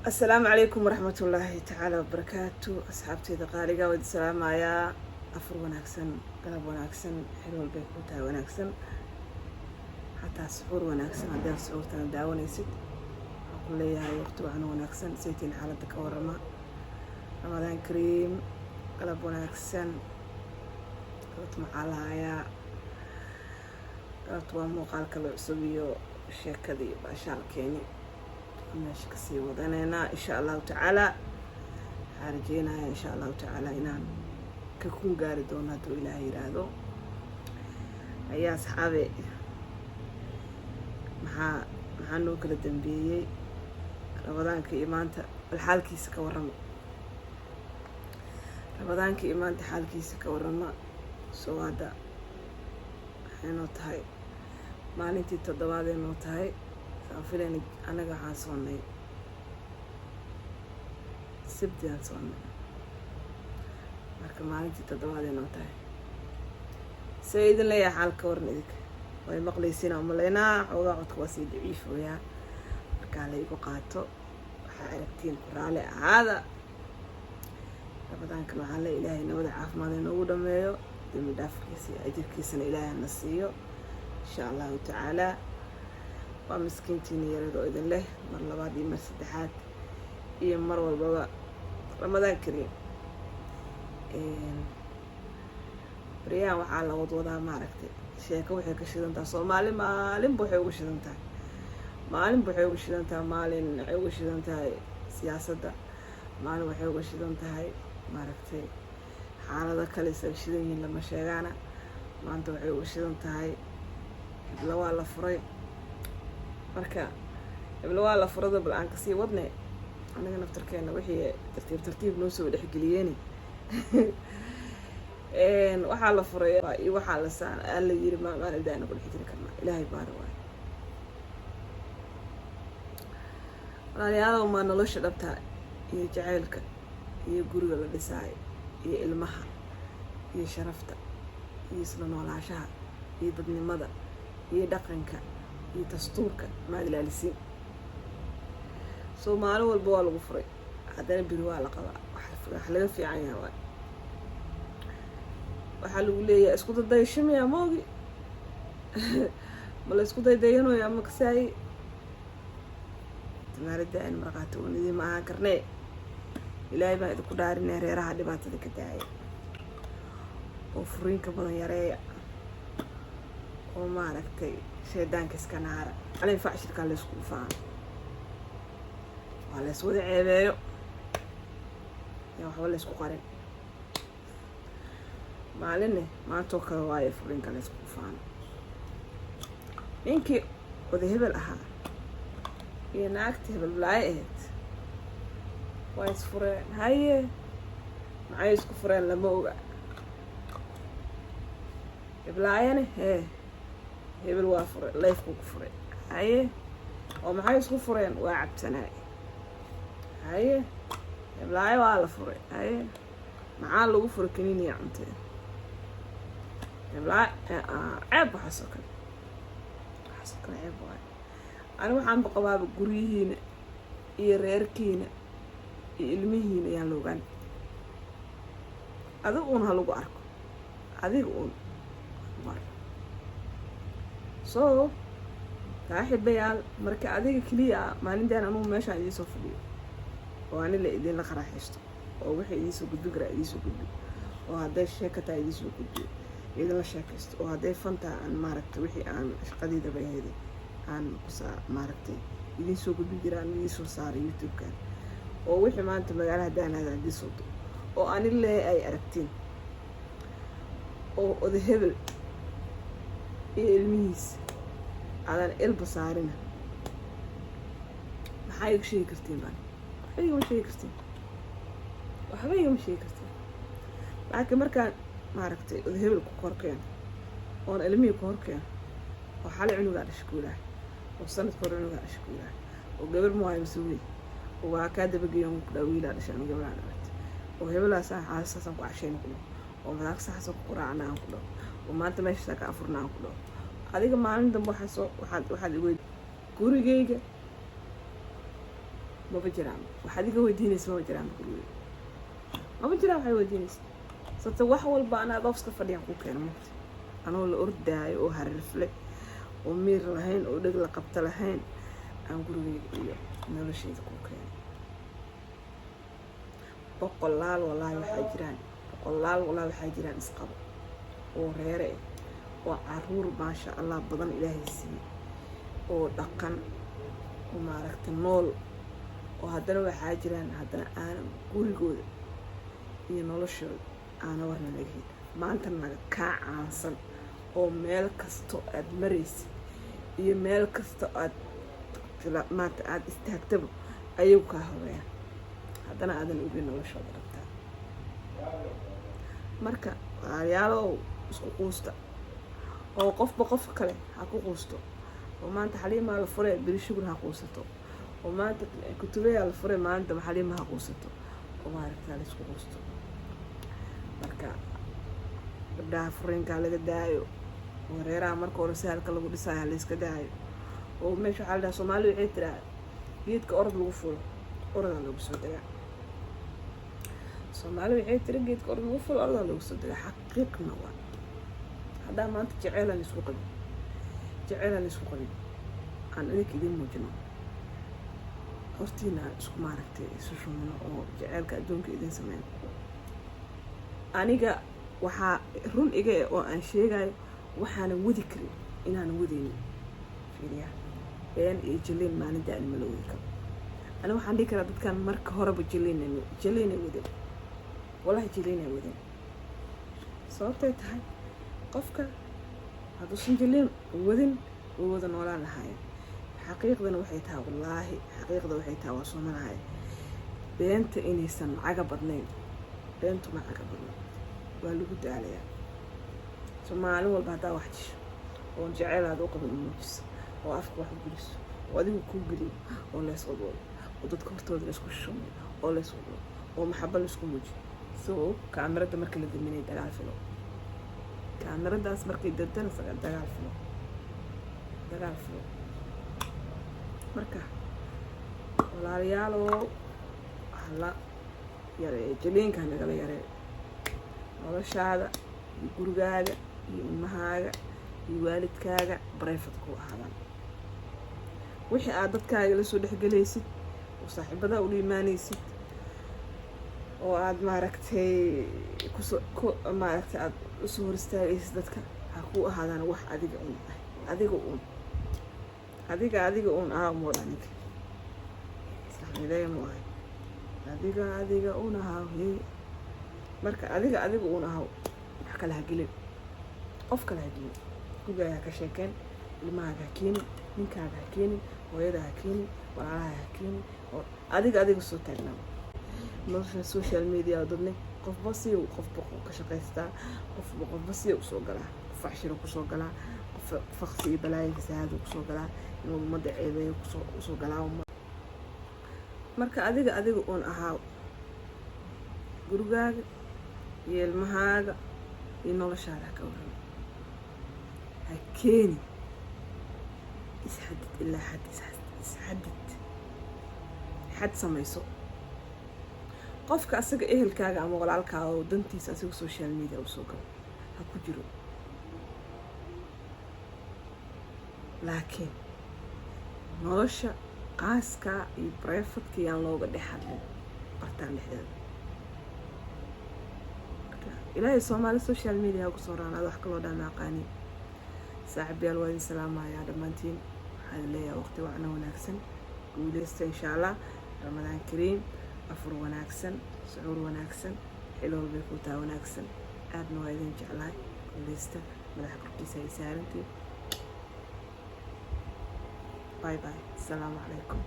السلام عليكم ورحمة الله تعالى وبركاته. أصحابتي دقالقة ودي السلام يا أفر وناكسن قلب وناكسن حلو البيت بوتا وناكسن حتى سحور وناكسن هدين سحور تنداوني ست أقول لي هاي وقت وعنو وناكسن سيتين حالتك ورما رمضان كريم قلب وناكسن قلت معالها يا قلت وموقال كلو عصبيو الشيكة دي باشال كيني ماشي كسي وضنينا إن شاء الله تعالى حارجينا إن شاء الله تعالى إنان ككون قاري دوناتو إلهي يرادو يا أصحابي maxaa noo kala dambeeyay ramadaanka imaanta xaalkiisa ka warrama ramadaanka imaanta xaalkiisa ka warrama soo hada waxay noo tahay maalintii toddobaad ee noo tahay aan filayn anaga waxaan soonnay sabti aan soonnay marka maalintii toddobaad ee noo tahay see idin leeyahay xaalka waran idinka way maqlaysiin oo maleynaa xoogaa codka waa sii daciifooyaa markaa la igu qaato waxaa aragtiin ku raali ahaada ramadaankan waxaa le ilaahay nabada caafimaad inoogu dhameeyo dembi dhaafkiisa iyo ajirkiisana ilaahay na siiyo insha allahu tacaalaa waa miskiintiina yaradoo idin leh mar labaad iyo mar saddexaad iyo mar walbaba ramadaan kariim baryahan waxaa la wadwadaa maaragtay sheeko waxay ka shidan tahay Soomaali maalinba waxay uga shidan tahay maalin waxay uga shidan tahay siyaasadda maalin waxay uga shidan tahay maaragtay xaalada kale soo shidan yihiin lama sheegana maanta waxay uga shidan tahay la waa la furay marka ibla waa la furada bal aan ka sii wadnay anaga naftarkeena wixii tartiib noo soo dhexgeliyeen waxaa la furay iyo waxaa la saan alla yiri maan idaana ku dhixiri karnaa ilaahay baaro waay walaalayaal ma nolosha dhabta iyo jacaylka iyo guriga la dhisay iyo ilmaha iyo sharafta iyo isla noolaanshaha iyo dadnimada iyo dhaqanka iyo dastuurka ma ilaalisiin Soomaali walba waa lagu furay haddana biri waa la qabaa wax laga fiican yahay waay waxaa lagu leeyahay isku dayashamiya moogi ma la isku dayanayo ama kasaay tamarida in marqato wanidii ma ahaan karnee ilaahay baa idinku dhaarinay reeraha dhibaatada ka daaya oo furiinka badan yareeya oo maaragtay shaydaanka iska naara calay faashirka la isku faan waa la iswada ceebeeyo yaa waxba la isku qarin maalinne maantoo kale waayo furinka la isku faan ninkii wada hebel ahaa iyo naagtii hebel balaayo ahayd waa isfureen haye maxay isku fureen lama oga heblaayane hebel waa furay layfku ku furay haye oo maxay isku fureen waa cabsanaay haye heblaayo waa la furay haye maxaa lagu furay kaniiniya cunteen لا عيب حسكن عيب واي أنا waxaan baqabaaba guriyihiina iyo reerkiina iyo ilmihiina yaan loogan adiga uun ha lagu arko adiga uun mar so saaxiibayaal marka adiga kaliya maalintan anu meesha idin soo fadhiyo oo aan la idin la qaraxaysto oo wixii idin soo gudbi kara idin soo gudbi oo haday sheekata idin soo gudbi إذا لا شاكست وهذا فنتا عن ماركت وحي عن قديدة بهذه عن قصة ماركتي إذا سوق بيجران إذا سوق صار يوتيوب كان ووحي ما أنت مقالها دان هذا عندي صوت وأنا اللي أي أركتين وذهبل الميز على البصارنا ما حيك شيء كرتين بان حيهم شيء كرتين وحبيهم شيء كرتين لكن مركان maaragtay hebel ku korkeen oo ilmihi ku korkeen oo xal cunuga dhashkuulaa oo sanad kor cunuga dhashkuulaa oo gabar mooy masuuli oo waa ka dabageeyo ku dhawiila dhashan gabar oo hebelaas xaasasan ku casheen ku oo madax saxsan ku quraacnaa ku oo maanta meesha ka afurnaa ku adiga maalin dambe waxaad igu gurigeyga maba jiraan waxaad iga weydiinaysa maba jiraan guriga maba jiraan waxay weydiinaysa sababta wax walba anaa qofska fadhiyaan ku keena mugta anoo la ordaayo oo harirfle oo miir lahayn oo dheg la qabta lahayn aan gurigeyga iyo nolosheyda ku keena boqolaal walaahi waxaa jiraan isqabo oo reere oo caruur maasha allah badan ilaahay siiyey oo dhaqan oo maaragta nool oo haddana waxaa jiraan haddana aanan gurigooda iyo noloshooda aana warna laga heli maanta naga kaa caansan oo meel kasto aad maraysa iyo meel kasto aad maanta aad istaagtaba ayagu kaa horeeyaan haddana aadan ogin noloshooda rabtaa marka walaalayaalow isku quusta oo qofba qofka kale ha ku quusto oo maanta xaliimaa la fure beri shugur ha quusato oo maanta kutubeyaa la fure maanta xaliima ha quusato oo maaragtaa la isku quusto marka gabdhaha fureenkaa laga daayo oo reeraha marka hore sahalka lagu dhisaayo la iska daayo oo meesha waxaa la dhahaa Soomaali waxay tiraa geedka orod lagu fulo orodaa lagu soo degaa Soomaali waxay tiri geedka orod lagu fulo orodaa lagu soo degaa xaqiiqna waa haddaa maanta jeceylaan isku qabin aan idinka idin muujino hortiina aan isku maaragtay isu shumino oo jeceylka adduunka idin sameyn aniga waxaa run iga oo aan sheegayo waxaana wadi karin inaan wadaynin fiiriya been iyo jaliin maalinta aan mala wadi karo ana waxaan dhihi karaa dadkan marka horeba jaliinay wadeen walahi jaliinay wadeen sababtay tahay qofka hadduusan jaliin wadin way wada noolaan lahaayeen xaqiiqdana waxay tahay wallaahi xaqiiqda waxay tahay waa soomanahay beenta inaysan caga badnayn beentu ma caga badnayn waa lagu daalayaa maalin walba haddaa wax jisho oo jeceylaada u qaban muujiso oo afka wax u geliso oo adigu kuu geliyo oo lees wadwado oo dadka hortooda laysku shumay oo lees wadwado oo maxaba laysku muujiyo so kaamirada marka la daminay dagaal filo kaamiradaas markay dantana dagaal filo marka walaaliyaaloo hala yaree jaliinka nagala yaree noloshaada iyo gurigaaga iyo ilmahaaga iyo waalidkaaga barayfad ku ahaadaan wixii aad dadkaaga la soo dhexgelaysid oo saaxiibada u dhiimaanaysid oo aad maaragtay maaragtay aad usoo hor istaagaysid dadka ha ku ahaadaan wax adiga un ahaa moodhanig saxmideeya mu ahay adiga un ahaa marka adiga un ahaa wax kale ha gelin qof kale ha gelin gurigaaga ha ka sheekeen ilmahaaga ha keenin ninkaaga ha keenin hooyada ha keenin walaalaha ha keenin oo adiga soo taagnaa nolosha social media dadne qofba si uu qofba ka shaqaystaa qofba si uu soo galaa qof cashiro ku soo galaa qof faqsi iyo balaayo fasaad ku soo galaa inuu umada ceebeeyo ku soo galaa marka adiga un ahaa gurigaaga iyo ilmahaaga iyo noloshaada ka waran ha keeni isxadid ilaa xad samayso qofka asaga ehelkaaga ama walaalkaaga oo dantiisa asaga social media u soo galo ha ku jiro laakiin nolosha qaaska iyo barefadka yaan looga dhex hadlin bartaan dhexdeeda ilaahay Soomaali social media ha ku soo raanaad wax kaloo dhan aqaani saaxiibayaal waa idin salaamayaa dhammaantiin waxaan leeyahay waqti wacna wanaagsan guuleysta insha Allah ramadaan kariim afur wanaagsan suxuur wanaagsan xilol bay ku taa wanaagsan aadna waa idin jeclahay guuleysta madaxa korkiisa ay saarantii bye bye assalamu calaykum